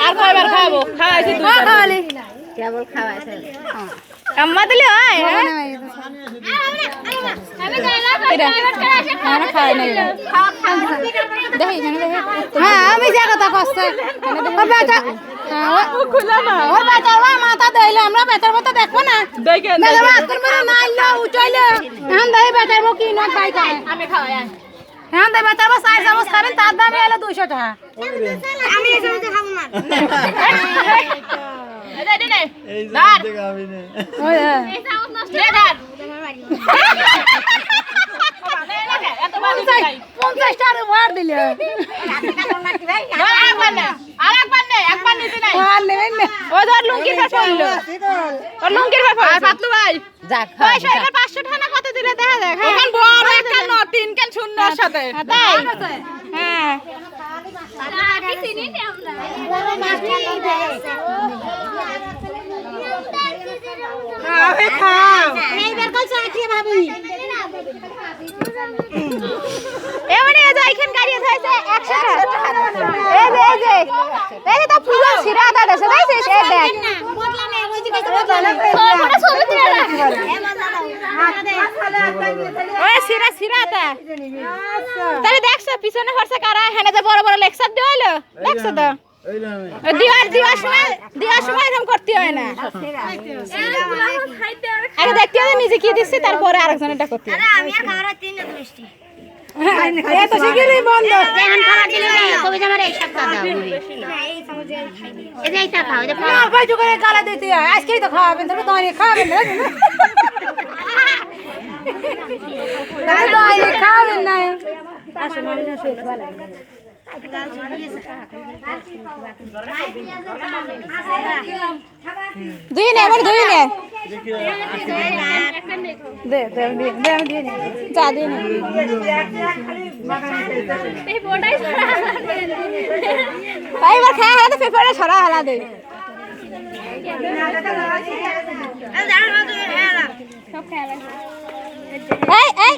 আর কয়বার খাবো খাওয়াইছি দুই খাওয়ালি কেবল খাওয়াইছে আম্মা দিলে হয় হ্যাঁ আমি যাইলাম প্রাইভেট করে আসে খাওয়া খাই না দেখি এখানে দেখি হ্যাঁ আমি যে কথা কইছে ও বেটা ও খুলা না ও বেটা ওয়া মাথা দেইলে আমরা বেটার মতো দেখবো না দেখেন বেটা আজকের মনে নাইলো উঠাইলে এখন দেই বেটার মো কি না খাই খায় আমি খাওয়াই এখন দেই বেটার মো 4 চামচ খাবেন তার দাম হলো 200 টাকা আমি এই চামচ খাবো না এই দে এই যে দেখাবি না ওই এই চামচ নষ্ট রে ধর এত বালি খাই 50 টাকা ওয়ার দিলে আরেকবার নে একবার নিতে নাই ওয়ার নেবেন না ও ধর লুঙ্গির ব্যাপার হইলো ও লুঙ্গির ব্যাপার আর পাতলু ভাই যাক পয়সা এবার 500 টাকা কত দিলে দেখা যাক ওখান বড় একটা ন তিন কেন শূন্যর সাথে তাই হ্যাঁ আগে চিনি না আমরা আবে খাও এইবার কই চাকরি ভাবি এমনি এই যে এখান গাড়ি আছে 100 টাকা এই যে তো পুরো সিরা দা দেছে দেখছিস এই দেখ বদলা নেই ওই যে কইতে বদলা ওটা ছবি তুলে রাখ ওই সিরাটা তাহলে দেখছ পিছনে হরছে কারা হেনে যে বড় বড় লেকচার দিইলো দেখছ তো দিওয়ার সময় এরকম করতে হয় না আগে দেখতে হবে নিজে কি দিচ্ছে তারপরে আরেকজন এটা করতে হবে আমি আর খাওয়ার 3 না মিষ্টি এ তো শিগগিরই বন্ধ এখন খাবার দিলে কবি আমার এই সপ্তাহ দাও এই সমুদ্রে খাই এই যে এটা খাও যে না ভাই জোরে গালা দিতে হয় আজকেই তো খাওয়াবেন তুমি তো খাওয়াবেন না দাদা খাওয়াবেন না আসলে না শুয়ে ভালো দুই নে আমার দুই নে দে দে দে আমি দিয়ে নি যা দিই নে এই বড়াই ছড়া ভাই এবার খায় হাতে পেপারে ছড়া হালা দে সব খেলা এই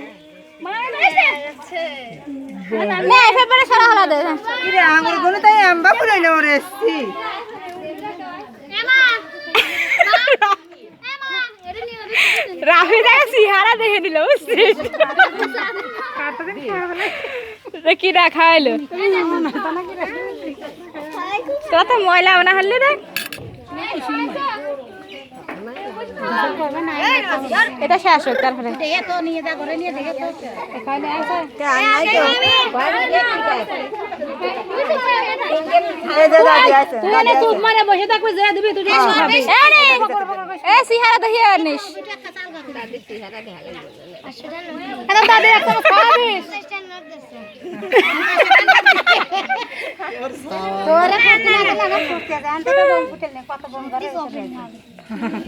নে পেপারে ছড়া হালা দে কিরে আঙ্গুর গুলো তাই আম্বা ফুলাই না ওরে এসছি রাফি দেখা সিহারা দেখে নিল কি না খাওয়াইলো তোরা তো ময়লা না হলে রে এটা শেষ হোক তারপরে বসে থাকবে যে দিবি তুই সিহারা দেখি আনিস দাদি একটা খাওয়াবিস তোরে ফুটতে জানতে তো বম ফুটেল না কত বম করে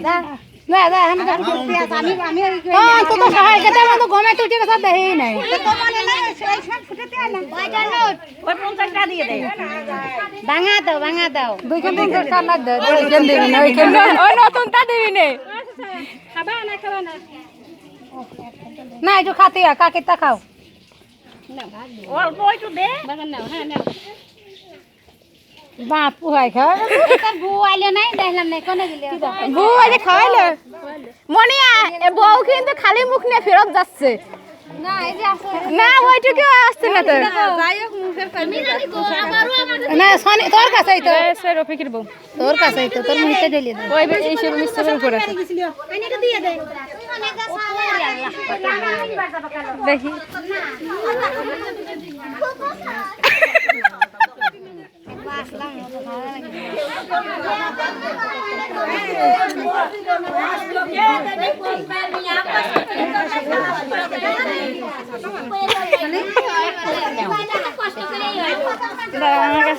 না না আমি তো ফুটতে আমি আমি তো তো সহায় কেটে আমি তো গমে তুই কথা দেই নাই তো মানে না সেই সব ফুটেতে না কয়টা নোট ওই 50 টাকা দিয়ে দে ভাঙা দাও 250 টাকা না দে ওইখান দিবি না ওইখান ওই নতুনটা দিবি নে খাবা না না একটু খাতে কাকেরটা খাও অল্প একটু দে না হ্যাঁ না বাপু হয় খাও এটা বউ আইলে নাই দেখলাম না কোনে গেলে বউ আইলে খাওয়াইলো মনিয়া বউ কিন্তু খালি মুখ নিয়ে ফেরত যাচ্ছে না এই যে আছে না ওইটুকু আসছে না তো যাই হোক মুখের পানি না সোনি তোর কাছেই তো সে রফিকের বউ তোর কাছেই তো তোর মুখে ঢেলে দে ওই এই সব মিস্টারের উপর আছে পানিটা দিয়ে দে দেখি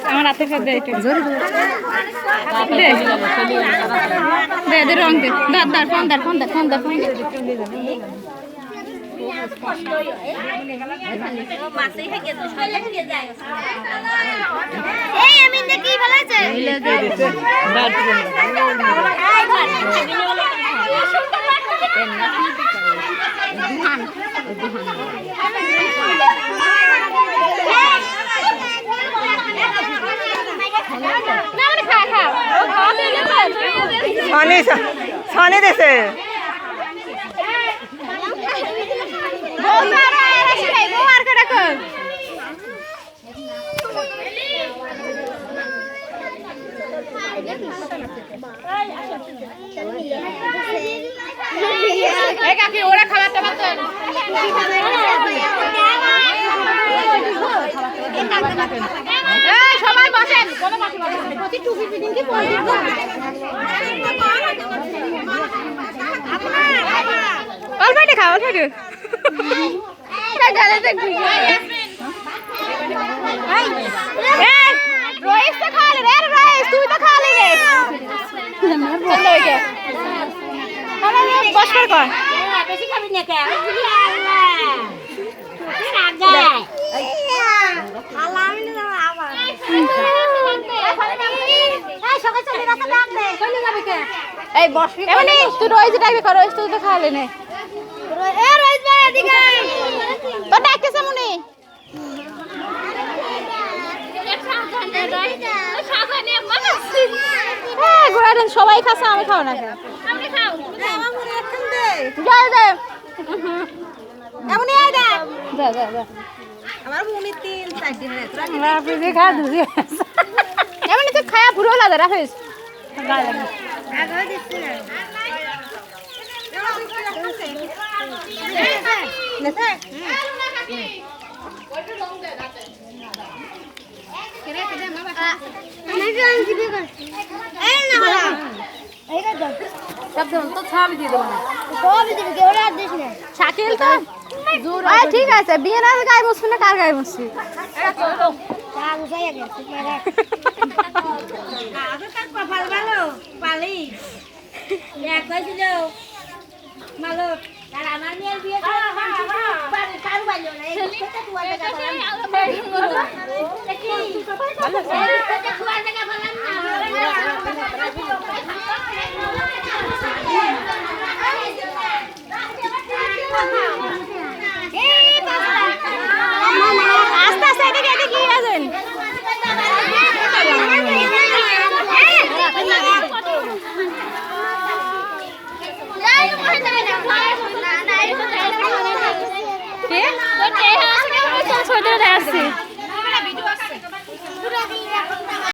আমার হাতের সাথে দে রং দে ফোন দে আমি দেখি ভালো আছে না ছনি দিছে ওরা খাবার টাবার সবাই বসেন অল্প খাও অল্প রয়েস তো খালি রে রয়েস তুই তো খালি রে বস কর বেশি খাবি না কে এই বসবি এমনি তুই রয়েস ডাকবি কর রয়েস তুই তো খালি নে তো ডাকতেছে মনি ঘোরালেন সবাই খাচ্ছে আমি খাও না এমনি তুই খায়া ভুলো লাগে রাখিস শাকিল তো ঠিক আছে বিয়ে না গায়ে মুছবি না কার গায়ে মুছবি আস্তে আস্তে এদিকে এদিকে আসেন কে